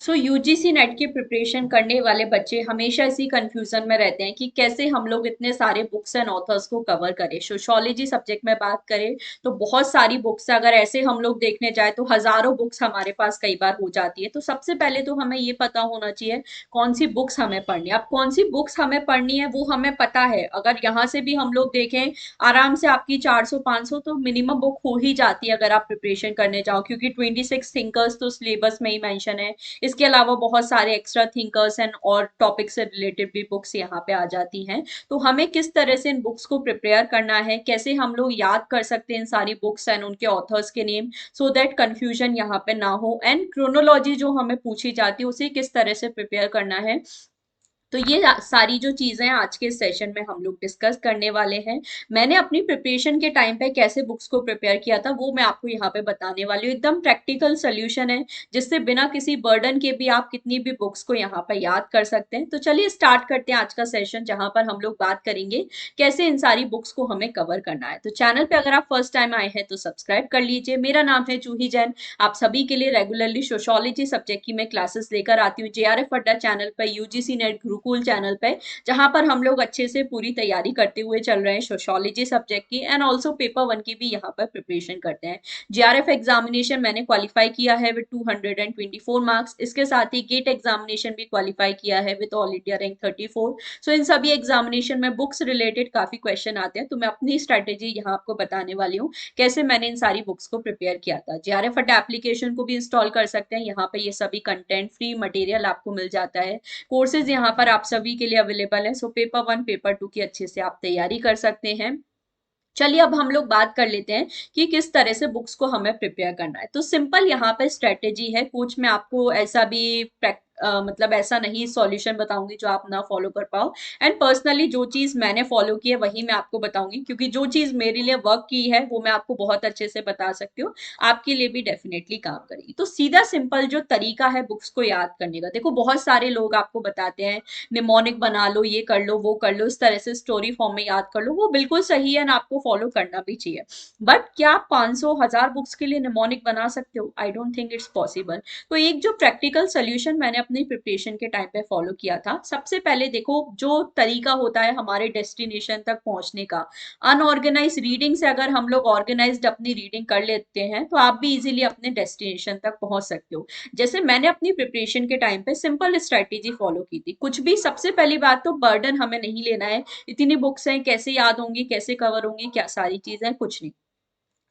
UGC net की preparation करने वाले बच्चे हमेशा इसी कंफ्यूजन में रहते हैं कि कैसे हम लोग इतने सारे बुक्स एंड ऑथर्स को कवर करें। सोशियोलॉजी सब्जेक्ट में बात करें तो बहुत सारी बुक्स है, अगर ऐसे हम लोग देखने जाए तो हजारों बुक्स हमारे पास कई बार हो जाती है। तो सबसे पहले तो हमें ये पता होना चाहिए कौन सी बुक्स हमें पढ़नी है। अब कौन सी बुक्स हमें पढ़नी है वो हमें पता है, अगर यहाँ से भी हम लोग देखें आराम से आपकी 400-500 तो मिनिमम बुक हो ही जाती है अगर आप प्रिपरेशन करने जाओ, क्योंकि 26 थिंकर्स तो सिलेबस में ही मेंशन है। इसके अलावा बहुत सारे एक्स्ट्रा थिंकर्स एंड और टॉपिक से रिलेटेड भी बुक्स यहाँ पे आ जाती हैं। तो हमें किस तरह से इन बुक्स को प्रिपेयर करना है, कैसे हम लोग याद कर सकते हैं इन सारी बुक्स एंड उनके ऑथर्स के नेम, सो दैट कंफ्यूजन यहाँ पे ना हो, एंड क्रोनोलॉजी जो हमें पूछी जाती है उसे किस तरह से प्रिपेयर करना है। तो ये सारी जो चीजें हैं आज के सेशन में हम लोग डिस्कस करने वाले हैं। मैंने अपनी प्रिपरेशन के टाइम पे कैसे बुक्स को प्रिपेयर किया था वो मैं आपको यहाँ पे बताने वाली हूँ। एकदम प्रैक्टिकल सोल्यूशन है जिससे बिना किसी बर्डन के भी आप कितनी भी बुक्स को यहाँ पर याद कर सकते हैं। तो चलिए स्टार्ट करते हैं आज का सेशन, जहां पर हम लोग बात करेंगे कैसे इन सारी बुक्स को हमें कवर करना है। तो चैनल पे अगर आप फर्स्ट टाइम आए हैं तो सब्सक्राइब कर लीजिए। मेरा नाम है जूही जैन। आप सभी के लिए रेगुलरली सोशियोलॉजी सब्जेक्ट की मैं क्लासेस लेकर आती हूँ जेआरएफ अड्डा चैनल पर, यूजीसी नेट गुरुकुल चैनल पे, जहां पर हम लोग अच्छे से पूरी तैयारी करते हुए चल रहे हैं सोशियोलॉजी सब्जेक्ट की, एंड ऑल्सो पेपर 1 की भी यहाँ पर प्रिपरेशन करते हैं। जेआरएफ एग्जामिनेशन मैंने क्वालिफाई किया है विद 224 मार्क्स। इसके साथ ही गेट एग्जामिनेशन भी क्वालिफाई किया है विद ऑल इंडिया रैंक 34। सो इन सभी एग्जामिनेशन में बुक्स रिलेटेड काफी क्वेश्चन आते हैं, तो मैं अपनी स्ट्रेटेजी यहाँ आपको बताने वाली हूँ कैसे मैंने इन सारी बुक्स को प्रिपेयर किया था। जेआरएफ अड्डा एप्लीकेशन को भी इंस्टॉल कर सकते हैं, यहाँ पे ये सभी कंटेंट फ्री मटेरियल आपको मिल जाता है। कोर्सेज यहाँ पर आप सभी के लिए अवेलेबल है, सो पेपर 1 पेपर 2 की अच्छे से आप तैयारी कर सकते हैं। चलिए अब हम लोग बात कर लेते हैं कि किस तरह से बुक्स को हमें प्रिपेयर करना है। तो सिंपल यहाँ पे स्ट्रेटेजी है, कुछ मैं आपको ऐसा भी मतलब ऐसा नहीं सॉल्यूशन बताऊंगी जो आप ना फॉलो कर पाओ। एंड पर्सनली जो चीज मैंने फॉलो की है वही मैं आपको बताऊंगी, क्योंकि जो चीज मेरे लिए वर्क की है वो मैं आपको बहुत अच्छे से बता सकती हूँ, आपके लिए भी डेफिनेटली काम करेगी। तो सीधा सिंपल जो तरीका है बुक्स को याद करने का, देखो बहुत सारे लोग आपको बताते हैं निमोनिक बना लो, ये कर लो, वो कर लो, इस तरह से स्टोरी फॉर्म में याद कर लो, वो बिल्कुल सही है ना, आपको फॉलो करना भी चाहिए। बट क्या आप 500 1000 बुक्स के लिए निमोनिक बना सकते हो? I don't think it's possible. तो एक जो प्रैक्टिकल सोल्यूशन मैंने अपनी प्रिपरेशन के टाइम पे फॉलो किया था, सबसे पहले देखो जो तरीका होता है हमारे डेस्टिनेशन तक पहुंचने का, अनऑर्गेनाइज रीडिंग से अगर हम लोग ऑर्गेनाइज्ड अपनी रीडिंग कर लेते हैं तो आप भी इजीली अपने डेस्टिनेशन तक पहुंच सकते हो। जैसे मैंने अपनी प्रिपरेशन के टाइम पे सिंपल स्ट्रेटेजी फॉलो की थी। कुछ भी, सबसे पहली बात तो बर्डन हमें नहीं लेना है, इतनी बुक्स हैं कैसे याद होंगी, कैसे कवर होंगी, क्या सारी चीजें, कुछ नहीं।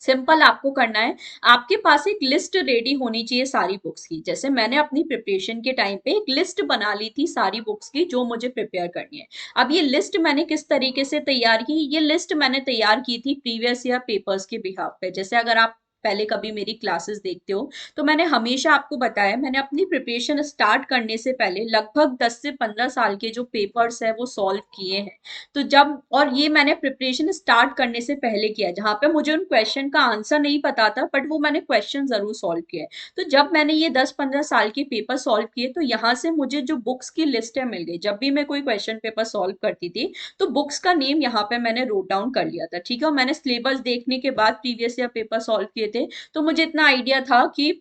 सिंपल आपको करना है, आपके पास एक लिस्ट रेडी होनी चाहिए सारी बुक्स की। जैसे मैंने अपनी प्रिपरेशन के टाइम पे एक लिस्ट बना ली थी सारी बुक्स की जो मुझे प्रिपेयर करनी है। अब ये लिस्ट मैंने किस तरीके से तैयार की, ये लिस्ट मैंने तैयार की थी प्रीवियस ईयर पेपर्स के बिहाफ पे। जैसे अगर आप पहले कभी मेरी क्लासेस देखते हो तो मैंने हमेशा आपको बताया, मैंने अपनी प्रिपरेशन स्टार्ट करने से पहले लगभग 10 से 15 साल के जो पेपर्स है वो सॉल्व किए हैं। तो जब, और ये मैंने प्रिपरेशन स्टार्ट करने से पहले किया जहां पे मुझे उन क्वेश्चन का आंसर नहीं पता था, बट वो मैंने क्वेश्चन जरूर सॉल्व किए। तो जब मैंने ये 10-15 साल के पेपर सॉल्व किए तो यहाँ से मुझे जो बुक्स की लिस्ट है मिल गई। जब भी मैं कोई क्वेश्चन पेपर सॉल्व करती थी तो बुक्स का नेम यहाँ पे मैंने नोट डाउन कर लिया था, ठीक है। और मैंने सिलेबस देखने के बाद प्रीवियस ईयर पेपर सॉल्व किए थे, तो मुझे इतना आइडिया था कि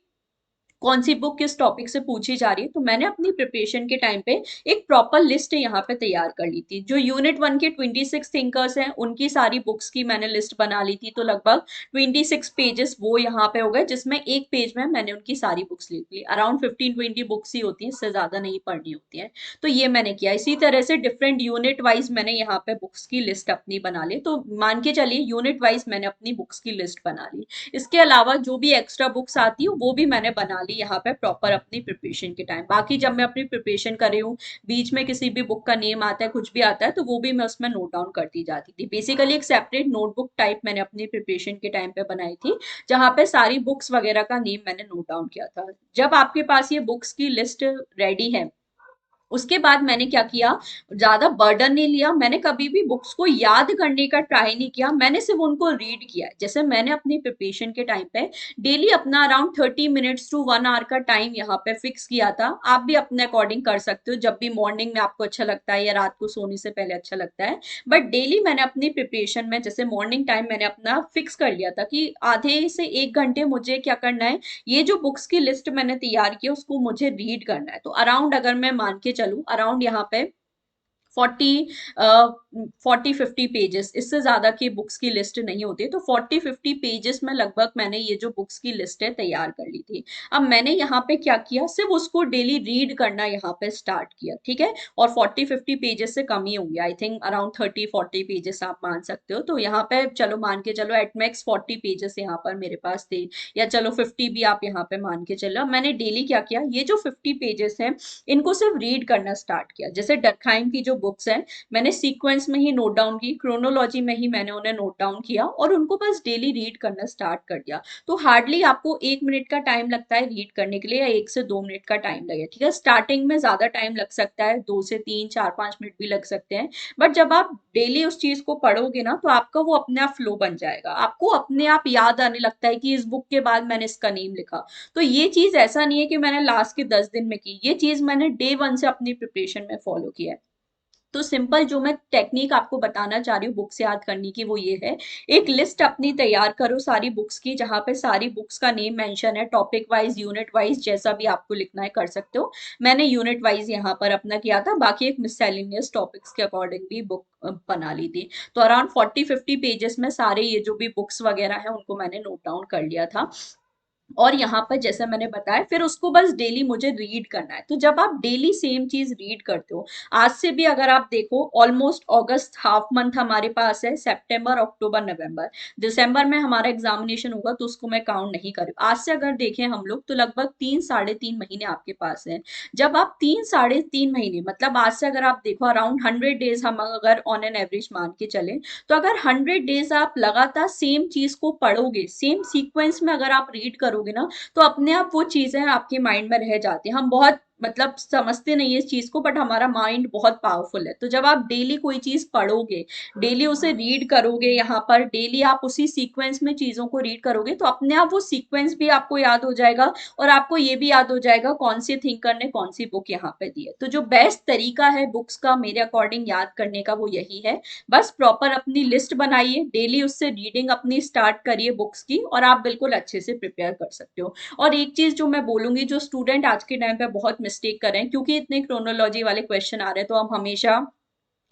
कौन सी बुक किस टॉपिक से पूछी जा रही है। तो मैंने अपनी प्रिपरेशन के टाइम पे एक प्रॉपर लिस्ट यहाँ पे तैयार कर ली थी। जो यूनिट 1 के 26 थिंकर्स हैं उनकी सारी बुक्स की मैंने लिस्ट बना ली थी, तो लगभग 26 पेजेस वो यहाँ पे हो गए, जिसमें एक पेज में मैंने उनकी सारी बुक्स लिख ली। अराउंड 15-20 बुक्स ही होती हैं, इससे ज्यादा नहीं पढ़नी होती है। तो ये मैंने किया। इसी तरह से डिफरेंट यूनिट वाइज मैंने यहाँ पे बुक्स की लिस्ट अपनी बना ली। तो मान के चलिए यूनिट वाइज मैंने अपनी बुक्स की लिस्ट बना ली। इसके अलावा जो भी एक्स्ट्रा बुक्स आती है वो भी मैंने बना ली यहाँ पे प्रॉपर अपनी प्रिपरेशन के टाइम। बाकी जब मैं अपनी प्रिपरेशन कर रही हूँ, बीच में किसी भी बुक का नेम आता है, कुछ भी आता है, तो वो भी मैं उसमें नोट डाउन करती जाती थी। बेसिकली एक सेपरेट नोटबुक टाइप मैंने अपनी प्रिपरेशन के टाइम पे बनाई थी, जहां पे सारी बुक्स वगैरह का नेम मैंने नोट डाउन किया था। जब आपके पास ये बुक्स की लिस्ट रेडी है उसके बाद मैंने क्या किया, ज्यादा बर्डन नहीं लिया, मैंने कभी भी बुक्स को याद करने का ट्राई नहीं किया, मैंने सिर्फ उनको रीड किया। जैसे मैंने अपनी प्रिपरेशन के टाइम पे डेली अपना अराउंड 30 मिनट्स टू 1 आवर का टाइम यहाँ पे फिक्स किया था। आप भी अपने अकॉर्डिंग कर सकते हो, जब भी मॉर्निंग में आपको अच्छा लगता है या रात को सोने से पहले अच्छा लगता है। बट डेली मैंने अपनी प्रिपरेशन में जैसे मॉर्निंग टाइम मैंने अपना फिक्स कर लिया था कि आधे से 1 घंटे मुझे क्या करना है, ये जो बुक्स की लिस्ट मैंने तैयार की है उसको मुझे रीड करना है। तो अराउंड अगर मैं मान के चलूं अराउंड यहाँ पे 40 50 पेजेस, इससे ज्यादा की बुक्स की लिस्ट नहीं होती। तो 40 50 पेजेस में लगभग मैंने ये जो बुक्स की लिस्ट है तैयार कर ली थी। अब मैंने यहाँ पे क्या किया, सिर्फ उसको डेली रीड करना यहाँ पे स्टार्ट किया, ठीक है। और 40 50 पेजेस से कम ही होंगे, आई थिंक अराउंड 30 40 पेजेस आप मान सकते हो। तो यहाँ पे चलो मान के चलो एट मैक्स 40 पेजेस यहाँ पर मेरे पास थे, या चलो 50 भी आप यहाँ पे मान के चलो। मैंने डेली क्या किया, ये जो 50 पेजेस हैं इनको सिर्फ रीड करना स्टार्ट किया। जैसे डरखाइम की जो बुक्स हैं मैंने सीक्वेंस में ही नोट डाउन की, क्रोनोलॉजी में ही मैंने उन्हें नोट डाउन किया और उनको बस डेली रीड करना स्टार्ट कर दिया। तो हार्डली आपको 1 मिनट का टाइम लगता है रीड करने के लिए, या 1 से 2 मिनट का टाइम लगे, ठीक है। स्टार्टिंग में ज्यादा टाइम लग सकता है, 2 से 3 4 5 मिनट भी लग सकते हैं। बट जब आप डेली उस चीज को पढ़ोगे ना तो आपका वो अपने आप फ्लो बन जाएगा, आपको अपने आप याद आने लगता है कि इस बुक के बाद मैंने इसका नेम लिखा। तो ये चीज ऐसा नहीं है कि मैंने लास्ट के 10 दिन में की, ये चीज मैंने डे 1 से अपनी प्रिपरेशन में फॉलो किया है। तो सिंपल जो मैं टेक्निक आपको बताना चाह रही हूँ बुक्स याद करने की वो ये है, एक लिस्ट अपनी तैयार करो सारी बुक्स की, जहां पे सारी बुक्स का नेम मेंशन है, टॉपिक वाइज यूनिट वाइज जैसा भी आपको लिखना है कर सकते हो। मैंने यूनिट वाइज यहाँ पर अपना किया था, बाकी एक मिससेलेनियस टॉपिक्स के अकॉर्डिंग भी बुक बना ली थी। तो अराउंड 40 50 पेजेस में सारे ये जो भी बुक्स वगैरह है उनको मैंने नोट डाउन कर लिया था। और यहाँ पर जैसे मैंने बताया फिर उसको बस डेली मुझे रीड करना है। तो जब आप डेली सेम चीज रीड करते हो, आज से भी अगर आप देखो ऑलमोस्ट अगस्त हाफ मंथ हमारे पास है, सितंबर अक्टूबर नवंबर, दिसंबर में हमारा एग्जामिनेशन होगा तो उसको मैं काउंट नहीं करूँ। आज से अगर देखें हम लोग तो लगभग 3 साढ़े 3 महीने आपके पास है। जब आप 3 साढ़े 3 महीने मतलब आज से अगर आप देखो अराउंड 100 डेज हम अगर ऑन एन एवरेज मान के चले, तो अगर 100 डेज आप लगातार सेम चीज को पढ़ोगे, सेम सीक्वेंस में अगर आप रीड करोगे ना, तो अपने आप वो चीजें आपके माइंड में रह जाती हैं। हम बहुत मतलब समझते नहीं है इस चीज को, बट हमारा माइंड बहुत पावरफुल है। तो जब आप डेली कोई चीज पढ़ोगे, डेली उसे रीड करोगे, यहाँ पर डेली आप उसी सीक्वेंस में चीजों को रीड करोगे, तो अपने आप वो सीक्वेंस भी आपको याद हो जाएगा और आपको ये भी याद हो जाएगा कौन सी थिंकर ने कौन सी बुक यहाँ पे दी है। तो जो बेस्ट तरीका है बुक्स का मेरे अकॉर्डिंग याद करने का वो यही है। बस प्रॉपर अपनी लिस्ट बनाइए, डेली उससे रीडिंग अपनी स्टार्ट करिए बुक्स की, और आप बिल्कुल अच्छे से प्रिपेयर कर सकते हो। और एक चीज जो मैं बोलूंगी, जो स्टूडेंट आज के टाइम पे बहुत मिस्टेक कर रहे हैं, क्योंकि इतने क्रोनोलॉजी वाले क्वेश्चन आ रहे हैं तो हम हमेशा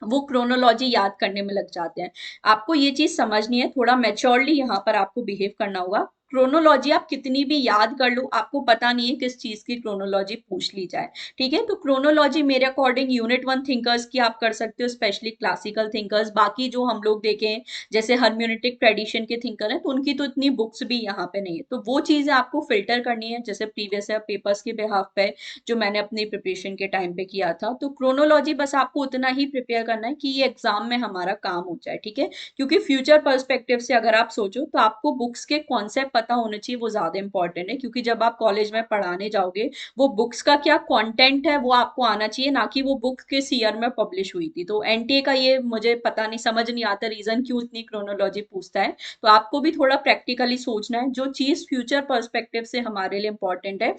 वो क्रोनोलॉजी याद करने में लग जाते हैं। आपको ये चीज समझनी है, थोड़ा मैच्योरली यहाँ पर आपको बिहेव करना होगा। क्रोनोलॉजी आप कितनी भी याद कर लो, आपको पता नहीं है किस चीज की क्रोनोलॉजी पूछ ली जाए, ठीक है। तो क्रोनोलॉजी मेरे अकॉर्डिंग यूनिट 1 थिंकर्स की आप कर सकते हो, स्पेशली क्लासिकल थिंकर्स। बाकी जो हम लोग देखें जैसे हर्म्यूनेटिक ट्रेडिशन के थिंकर हैं तो उनकी तो इतनी बुक्स भी यहाँ पे नहीं है। तो वो चीजें आपको फिल्टर करनी है, जैसे प्रीवियस पेपर्स के बिहाफ पे जो मैंने अपनी प्रिपरेशन के टाइम पे किया था। तो क्रोनोलॉजी बस आपको उतना ही प्रिपेयर करना है कि ये एग्जाम में हमारा काम हो जाए, ठीक है। क्योंकि फ्यूचर पर्सपेक्टिव से अगर आप सोचो तो आपको बुक्स के कॉन्सेप्ट पता होने चाहिए, वो ज्यादा इंपॉर्टेंट है। क्योंकि जब आप कॉलेज में पढ़ाने जाओगे, वो बुक्स का क्या कंटेंट है वो आपको आना चाहिए, ना कि वो बुक किस ईयर में पब्लिश हुई थी। तो एनटीए का ये मुझे पता नहीं, समझ नहीं आता रीजन क्यों इतनी क्रोनोलॉजी पूछता है। तो आपको भी थोड़ा प्रैक्टिकली सोचना है, जो चीज फ्यूचर पर्सपेक्टिव से हमारे लिए इंपॉर्टेंट है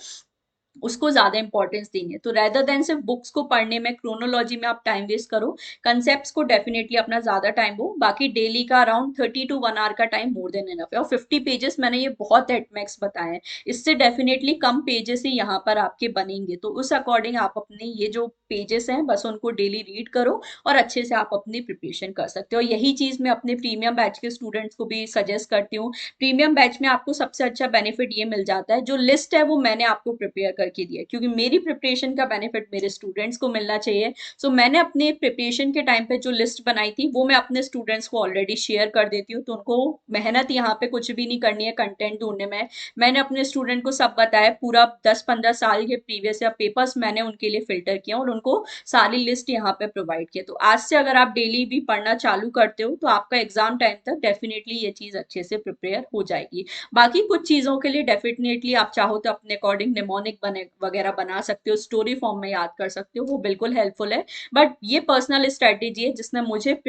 उसको ज्यादा इंपॉर्टेंस देंगे। तो रेदर देन सिर्फ बुक्स को पढ़ने में, क्रोनोलॉजी में आप टाइम वेस्ट करो, कंसेप्ट को डेफिनेटली अपना ज्यादा टाइम दो। बाकी डेली का अराउंड 30 to 1 आवर का टाइम मोर देन इनफ है। और 50 पेजेस मैंने ये बहुत एट मैक्स बताए हैं, इससे डेफिनेटली कम पेजेस ही यहाँ पर आपके बनेंगे। तो उस अकॉर्डिंग आप अपने ये जो पेजेस हैं बस उनको डेली रीड करो और अच्छे से आप अपनी प्रिपरेशन कर सकते हो। यही चीज मैं अपने प्रीमियम बैच के स्टूडेंट्स को भी सजेस्ट करती हूँ। प्रीमियम बैच में आपको सबसे अच्छा बेनिफिट ये मिल जाता है, जो लिस्ट है वो मैंने आपको प्रिपेयर करके दिया है, क्योंकि मेरी प्रिपरेशन का बेनिफिट मेरे स्टूडेंट्स को मिलना चाहिए। सो मैंने अपने प्रिपरेशन के टाइम पे जो लिस्ट बनाई थी वो मैं अपने स्टूडेंट्स को ऑलरेडी शेयर कर देती हूँ। तो उनको मेहनत यहाँ पे कुछ भी नहीं करनी है कंटेंट ढूंढने में। मैंने अपने स्टूडेंट को सब बताया, पूरा 10 15 साल के प्रीवियस या पेपर्स मैंने उनके लिए फिल्टर किया और उनको सारी लिस्ट यहाँ पे प्रोवाइड किया। तो आज से अगर आप डेली भी पढ़ना चालू करते हो तो आपका एग्जाम टाइम तक डेफिनेटली ये चीज अच्छे से प्रिपेयर हो जाएगी। बाकी कुछ चीजों के लिए डेफिनेटली आप चाहो तो अपने अकॉर्डिंग निमोनिक बने वगैरह बना सकते हो, स्टोरी फॉर्म में याद कर सकते हो, वो बिल्कुल हेल्पफुल है। बट ये पर्सनल स्ट्रेटेजी है जिसने मुझे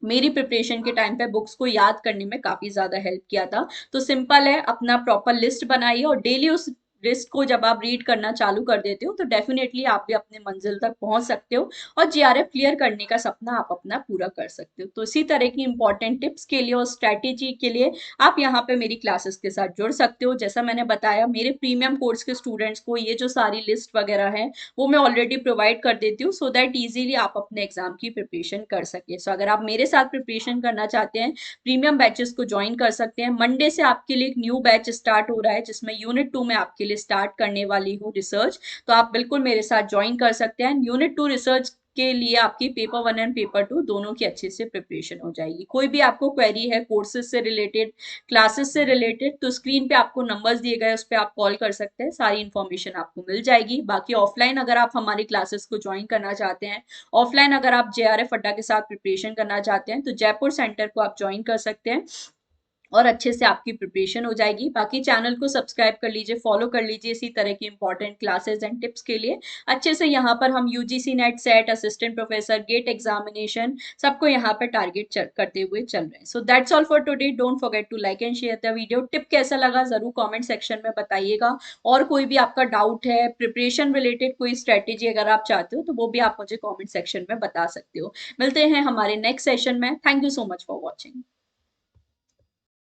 मेरी प्रिपरेशन के टाइम पे बुक्स को याद करने में काफी ज्यादा हेल्प किया था। तो सिंपल है, अपना प्रॉपर लिस्ट बनाइए और डेली उस लिस्ट को जब आप रीड करना चालू कर देते हो तो डेफिनेटली आप भी अपने मंजिल तक पहुंच सकते हो और जीआरएफ क्लियर करने का सपना आप अपना पूरा कर सकते हो। तो इसी तरह की इंपॉर्टेंट टिप्स के लिए और स्ट्रैटेजी के लिए आप यहाँ पे मेरी क्लासेस के साथ जुड़ सकते हो। जैसा मैंने बताया, मेरे प्रीमियम कोर्स के स्टूडेंट्स को ये जो सारी लिस्ट वगैरह है वो मैं ऑलरेडी प्रोवाइड कर देती हूँ, सो दैट इजीली आप अपने एग्जाम की प्रिपरेशन कर सके। सो अगर आप मेरे साथ प्रिपरेशन करना चाहते हैं, प्रीमियम बैचेस को ज्वाइन कर सकते हैं। मंडे से आपके लिए एक न्यू बैच स्टार्ट हो रहा है जिसमें यूनिट 2 में आपके लिए स्टार्ट करने वाली हूँ रिसर्च, तो आप बिल्कुल मेरे साथ ज्वाइन कर सकते हैं। यूनिट 2 रिसर्च के लिए आपकी पेपर 1 एंड पेपर 2 दोनों की अच्छे से प्रिपरेशन हो जाएगी। कोई भी आपको क्वेरी है कोर्सेज से रिलेटेड, क्लासेस से रिलेटेड, तो स्क्रीन पे आपको नंबर्स दिए गए उस पर आप कॉल कर सकते हैं, सारी इन्फॉर्मेशन आपको मिल जाएगी। बाकी ऑफलाइन अगर आप हमारी क्लासेस को ज्वाइन करना चाहते हैं, ऑफलाइन अगर आप जेआरएफ अड्डा के साथ प्रिपरेशन करना चाहते हैं, तो जयपुर सेंटर को आप ज्वाइन कर सकते हैं और अच्छे से आपकी प्रिपरेशन हो जाएगी। बाकी चैनल को सब्सक्राइब कर लीजिए, फॉलो कर लीजिए इसी तरह की इंपॉर्टेंट क्लासेस एंड टिप्स के लिए। अच्छे से यहाँ पर हम UGC NET, SET, assistant professor, GATE examination सबको यहाँ पर टारगेट करते हुए चल रहे हैं। So that's all for today. Don't forget to like and share the video. Tip कैसा लगा जरूर कॉमेंट सेक्शन में बताइएगा, और कोई भी आपका डाउट है प्रिपरेशन रिलेटेड, कोई स्ट्रेटेजी अगर आप चाहते हो तो वो भी आप मुझे कॉमेंट सेक्शन में बता सकते हो। मिलते हैं हमारे नेक्स्ट सेशन में। Thank you so much for watching.